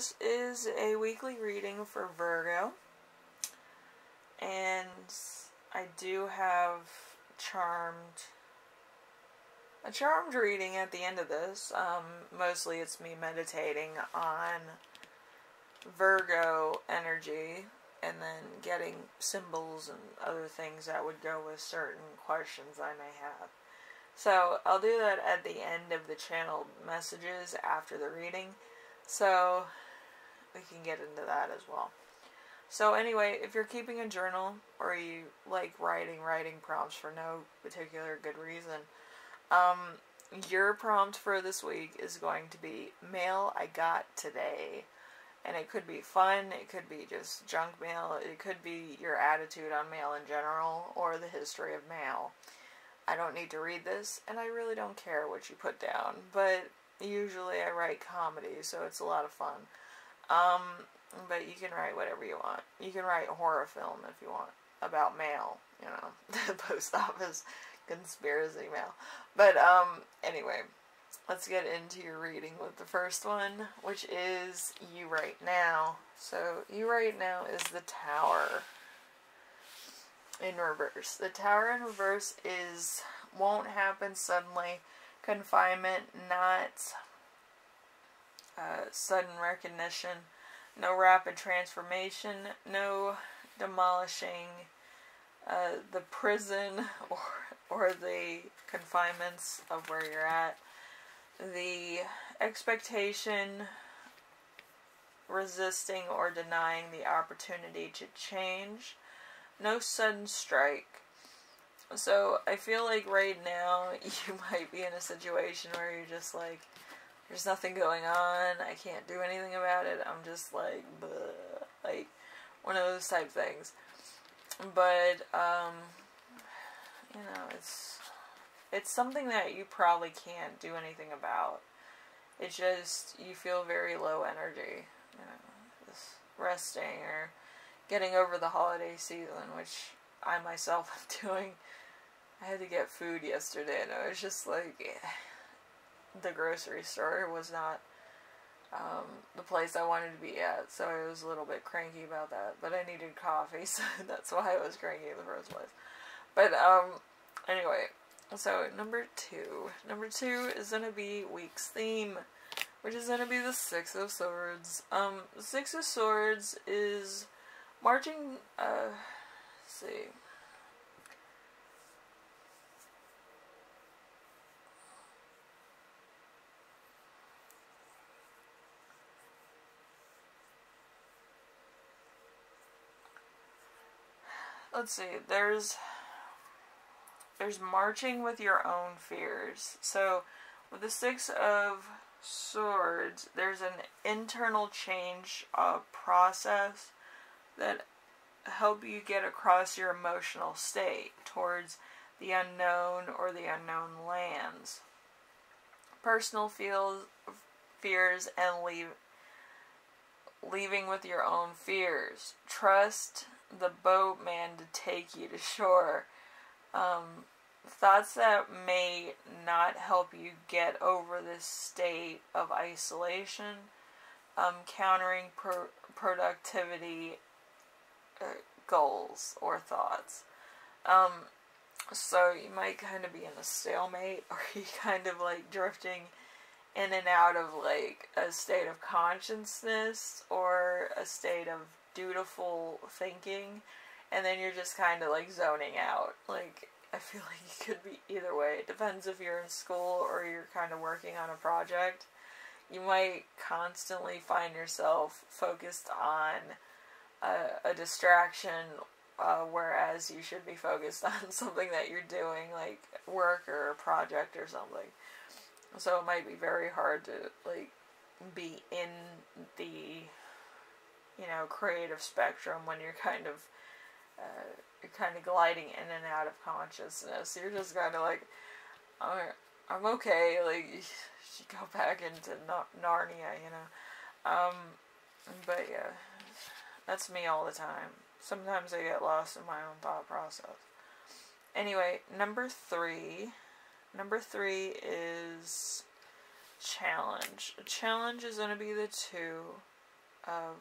this is a weekly reading for Virgo, and I do have a charmed reading at the end of this. Mostly it's me meditating on Virgo energy and then getting symbols and other things that would go with certain questions I may have. So I'll do that at the end of the channeled messages after the reading, so we can get into that as well. So anyway, if you're keeping a journal or you like writing prompts for no particular good reason, your prompt for this week is going to be mail I got today. And it could be fun, it could be just junk mail, it could be your attitude on mail in general, or the history of mail. I don't need to read this, and I really don't care what you put down, but usually I write comedy, so it's a lot of fun. But you can write whatever you want. You can write a horror film if you want, about mail, you know, the post office conspiracy mail. But, anyway, let's get into your reading with the first one, which is you right now. So, you right now is the Tower in reverse. The Tower in reverse won't happen suddenly. Confinement, not sudden recognition. No rapid transformation. No demolishing the prison or the confinements of where you're at. The expectation, resisting or denying the opportunity to change. No sudden strike. So I feel like right now you might be in a situation where you're just like, there's nothing going on, I can't do anything about it, I'm just like, bleh, like one of those type things. But, you know, it's something that you probably can't do anything about. It's just, you feel very low energy, you know, just resting or getting over the holiday season, which I myself am doing. I had to get food yesterday, and it was just like, the grocery store was not the place I wanted to be at, so I was a little bit cranky about that. But I needed coffee, so that's why I was cranky in the first place. But, anyway, so number two is going to be week's theme, which is going to be the Six of Swords. The Six of Swords is marching, let's see. Let's see, there's marching with your own fears. So, with the Six of Swords, there's an internal change process that help you get across your emotional state towards the unknown or the unknown lands. Personal fears and leaving with your own fears. Trust the boatman to take you to shore. Thoughts that may not help you get over this state of isolation. Countering productivity goals or thoughts. So you might kind of be in a stalemate, or you kind of like drifting in and out of like a state of consciousness or a state of dutiful thinking, and then you're just kind of like zoning out. Like, I feel like it could be either way. It depends if you're in school or you're kind of working on a project. You might constantly find yourself focused on a distraction, whereas you should be focused on something that you're doing, like work or a project or something. So it might be very hard to like be in the, you know, creative spectrum when you're kind of gliding in and out of consciousness. You're just kind of like, I'm okay, like, you should go back into Narnia, you know. But yeah, that's me all the time. Sometimes I get lost in my own thought process. Anyway, number three is challenge. A challenge is going to be the 2 of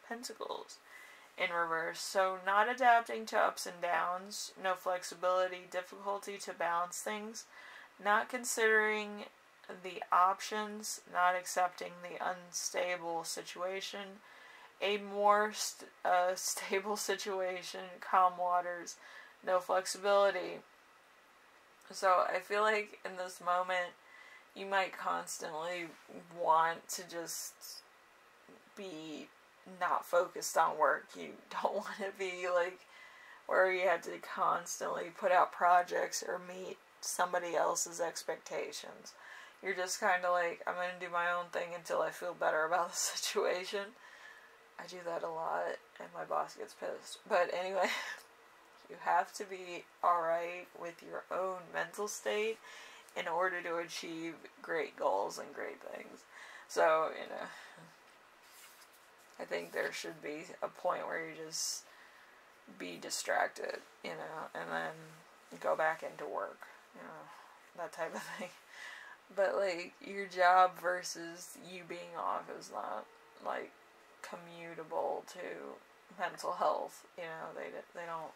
Pentacles in reverse. So not adapting to ups and downs, no flexibility, difficulty to balance things, not considering the options, not accepting the unstable situation, a more stable situation, calm waters, no flexibility. So I feel like in this moment, you might constantly want to just be not focused on work. You don't want to be like where you have to constantly put out projects or meet somebody else's expectations. You're just kind of like, I'm going to do my own thing until I feel better about the situation. I do that a lot, and my boss gets pissed. But anyway, you have to be alright with your own mental state in order to achieve great goals and great things. So, you know, I think there should be a point where you just be distracted, you know, and then go back into work, you know, that type of thing. But, like, your job versus you being off is not, like, commutable to mental health, you know, they don't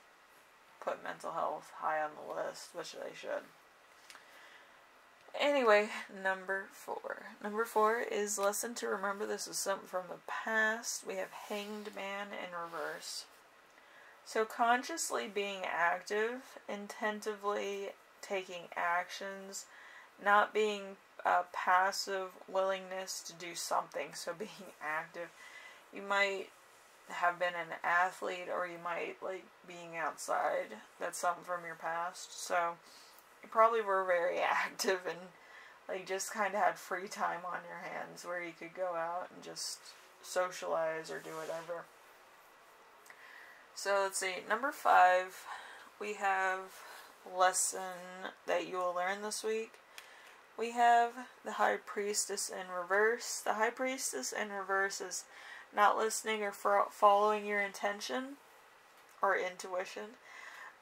put mental health high on the list, which they should. Anyway, number 4. Number 4 is lesson to remember. This is something from the past. We have Hanged Man in reverse. So consciously being active, intentively taking actions, not being passive willingness to do something. So being active. You might have been an athlete, or you might like being outside. That's something from your past. So you probably were very active and like just kind of had free time on your hands where you could go out and just socialize or do whatever. So let's see, number 5, we have lesson that you will learn this week. We have the High Priestess in reverse. The High Priestess in reverse is not listening or following your intention or intuition.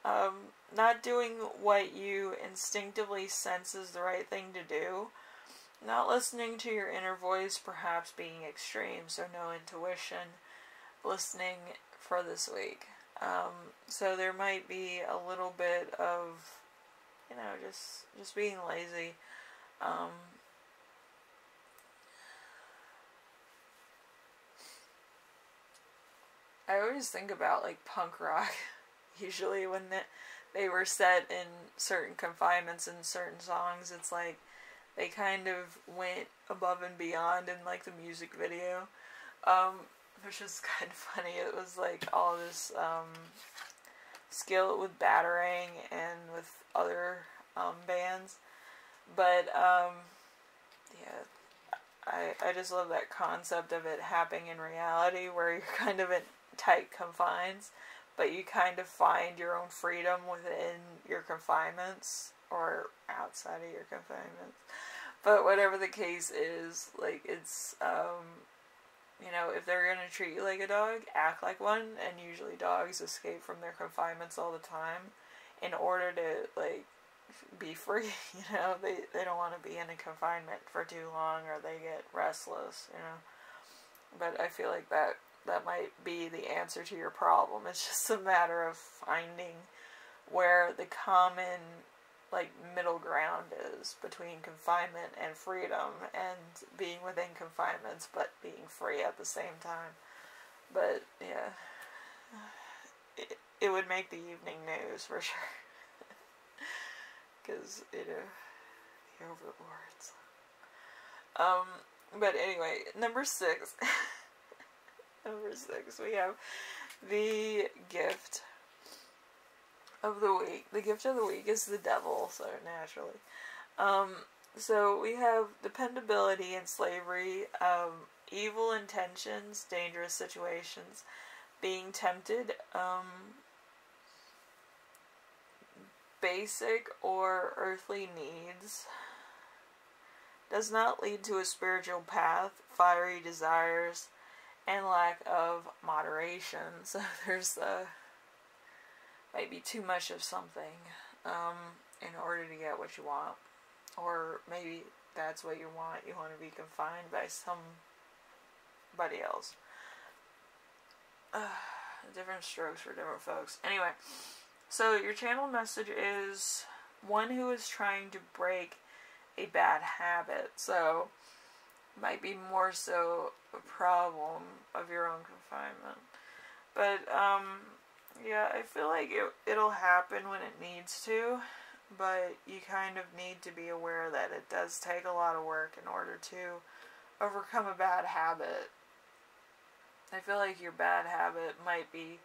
Not doing what you instinctively sense is the right thing to do. Not listening to your inner voice, perhaps being extreme, so no intuition. Listening for this week. So there might be a little bit of, you know, just being lazy. I always think about like punk rock. Usually when they were set in certain confinements in certain songs, it's like they kind of went above and beyond in like the music video, which was kind of funny. It was like all this skill with Batarang and with other bands, but yeah, I just love that concept of it happening in reality where you're kind of in tight confines, but you kind of find your own freedom within your confinements or outside of your confinements. But whatever the case is, like, it's, you know, if they're going to treat you like a dog, act like one. And usually dogs escape from their confinements all the time in order to, like, be free, you know. They don't want to be in a confinement for too long or they get restless, you know. But I feel like that might be the answer to your problem. It's just a matter of finding where the common, like, middle ground is between confinement and freedom, and being within confinements but being free at the same time. But yeah, it would make the evening news for sure. Because, you know, the overlords. But anyway, number 6. Number 6, we have the gift of the week. The gift of the week is the devil, so naturally. So we have dependability and slavery, evil intentions, dangerous situations, being tempted, basic or earthly needs, does not lead to a spiritual path, fiery desires, and lack of moderation. So there's might be too much of something in order to get what you want, or maybe that's what you want. You want to be confined by somebody else. different strokes for different folks. Anyway, so your channel message is one who is trying to break a bad habit. So, might be more so a problem of your own confinement. But, yeah, I feel like it'll happen when it needs to, but you kind of need to be aware that it does take a lot of work in order to overcome a bad habit. I feel like your bad habit might be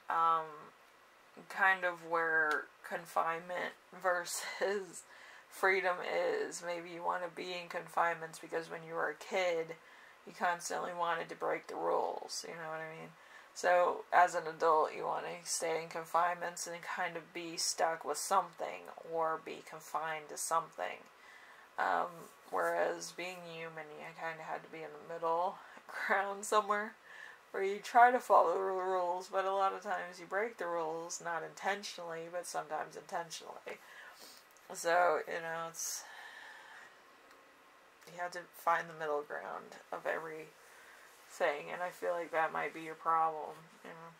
kind of where confinement versus freedom is. Maybe you want to be in confinements because when you were a kid, you constantly wanted to break the rules, you know what I mean? So, as an adult, you want to stay in confinements and kind of be stuck with something or be confined to something. Whereas being human, you kind of had to be in the middle ground somewhere where you try to follow the rules, but a lot of times you break the rules, not intentionally, but sometimes intentionally. So, you know, you have to find the middle ground of every thing, and I feel like that might be your problem, you know.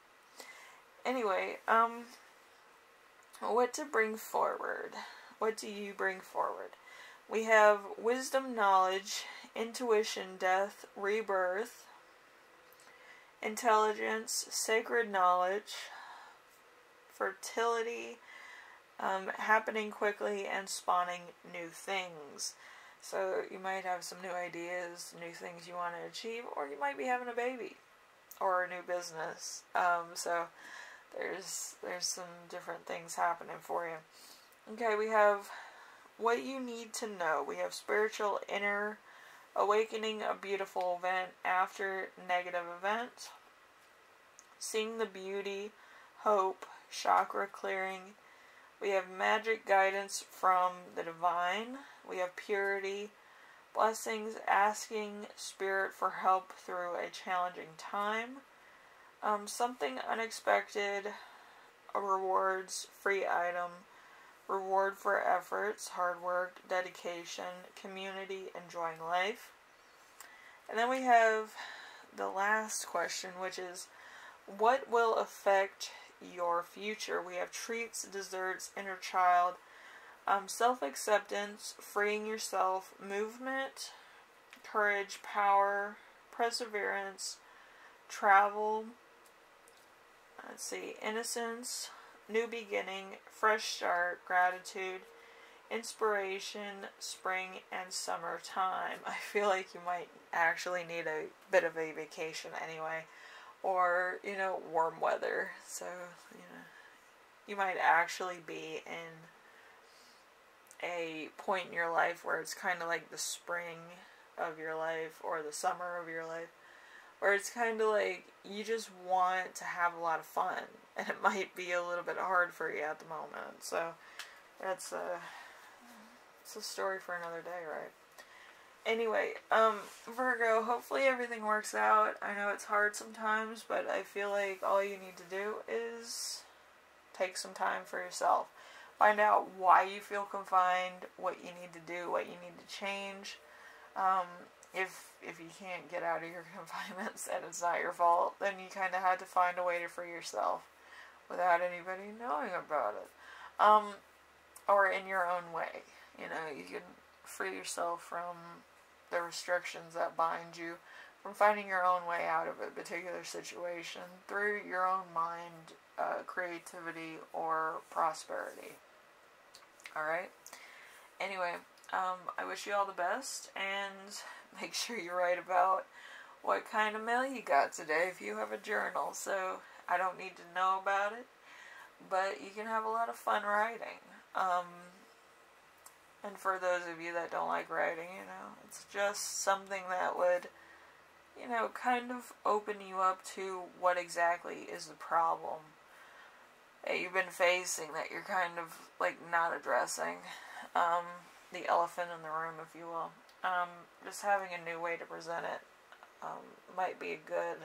Anyway, what to bring forward? What do you bring forward? We have wisdom, knowledge, intuition, death, rebirth, intelligence, sacred knowledge, fertility, happening quickly, and spawning new things. So you might have some new ideas, new things you want to achieve, or you might be having a baby or a new business. So there's some different things happening for you. Okay, we have what you need to know. We have spiritual inner awakening, a beautiful event after negative event, seeing the beauty, hope, chakra clearing. We have magic guidance from the divine. We have purity, blessings, asking spirit for help through a challenging time. Something unexpected, rewards, free item, reward for efforts, hard work, dedication, community, enjoying life. And then we have the last question, which is, what will affect your future? We have treats, desserts, inner child, self-acceptance, freeing yourself, movement, courage, power, perseverance, travel, let's see, innocence, new beginning, fresh start, gratitude, inspiration, spring, and summertime. I feel like you might actually need a bit of a vacation anyway, or, you know, warm weather. So, you know, you might actually be in a point in your life where it's kind of like the spring of your life or the summer of your life, where it's kind of like you just want to have a lot of fun, and it might be a little bit hard for you at the moment. So that's it's a story for another day, right? Anyway, Virgo, hopefully everything works out. I know it's hard sometimes, but I feel like all you need to do is take some time for yourself. Find out why you feel confined, what you need to do, what you need to change. If you can't get out of your confinements and it's not your fault, then you kind of had to find a way to free yourself without anybody knowing about it. Or in your own way. You know, you can free yourself from the restrictions that bind you, from finding your own way out of a particular situation through your own mind, creativity, or prosperity. Alright? Anyway, I wish you all the best, and make sure you write about what kind of mail you got today if you have a journal. So I don't need to know about it, but you can have a lot of fun writing. And for those of you that don't like writing, you know, it's just something that would, you know, kind of open you up to what exactly is the problem that you've been facing, that you're kind of, like, not addressing. The elephant in the room, if you will. Just having a new way to present it might be a good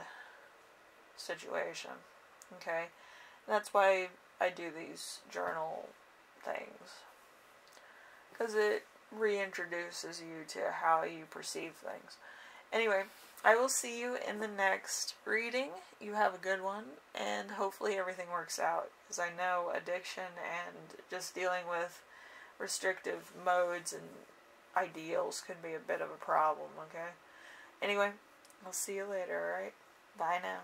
situation. Okay? That's why I do these journal things. Because it reintroduces you to how you perceive things. Anyway, I will see you in the next reading. You have a good one, and hopefully everything works out, because I know addiction and just dealing with restrictive modes and ideals could be a bit of a problem, okay? Anyway, I'll see you later, alright? Bye now.